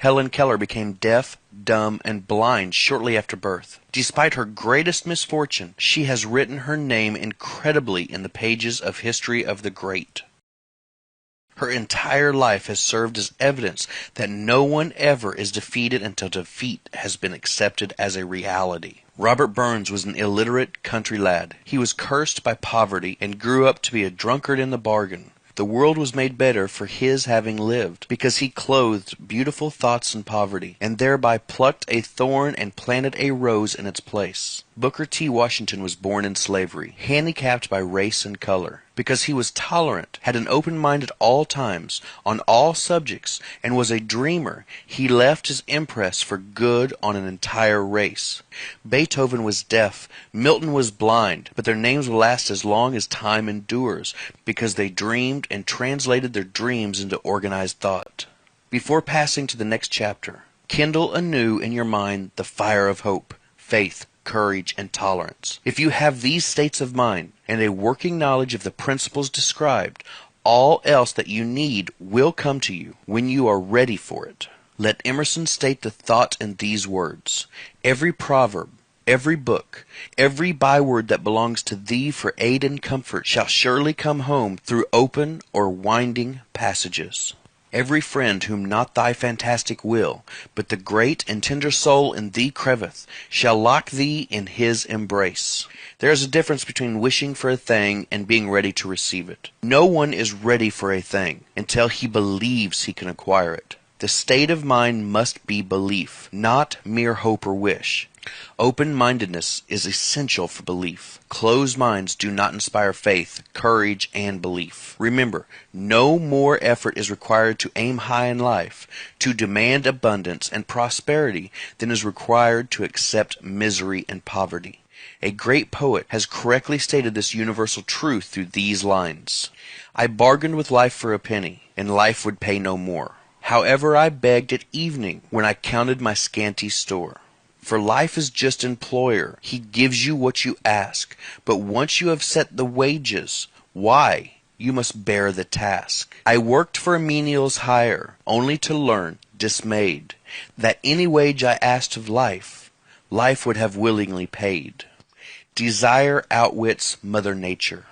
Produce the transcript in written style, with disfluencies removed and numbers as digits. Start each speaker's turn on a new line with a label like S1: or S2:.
S1: Helen Keller became deaf, dumb, and blind shortly after birth. Despite her greatest misfortune, she has written her name incredibly in the pages of history of the great. Her entire life has served as evidence that no one ever is defeated until defeat has been accepted as a reality. Robert Burns was an illiterate country lad. He was cursed by poverty and grew up to be a drunkard in the bargain. The world was made better for his having lived, because he clothed beautiful thoughts in poverty, and thereby plucked a thorn and planted a rose in its place. Booker T. Washington was born in slavery, handicapped by race and color. Because he was tolerant, had an open mind at all times, on all subjects, and was a dreamer, he left his impress for good on an entire race. Beethoven was deaf, Milton was blind, but their names will last as long as time endures, because they dreamed and translated their dreams into organized thought. Before passing to the next chapter, kindle anew in your mind the fire of hope, faith, courage, and tolerance. If you have these states of mind, and a working knowledge of the principles described, all else that you need will come to you when you are ready for it. Let Emerson state the thought in these words: every proverb, every book, every byword that belongs to thee for aid and comfort shall surely come home through open or winding passages. Every friend whom not thy fantastic will, but the great and tender soul in thee creveth, shall lock thee in his embrace. There is a difference between wishing for a thing and being ready to receive it. No one is ready for a thing until he believes he can acquire it. The state of mind must be belief, not mere hope or wish. Open-mindedness is essential for belief. Closed minds do not inspire faith, courage, and belief. Remember, no more effort is required to aim high in life, to demand abundance and prosperity, than is required to accept misery and poverty. A great poet has correctly stated this universal truth through these lines: I bargained with life for a penny, and life would pay no more. However, I begged at evening, when I counted my scanty store. For life is just employer, he gives you what you ask, but once you have set the wages, why, you must bear the task. I worked for a menial's hire, only to learn, dismayed, that any wage I asked of life, life would have willingly paid. Desire outwits Mother Nature.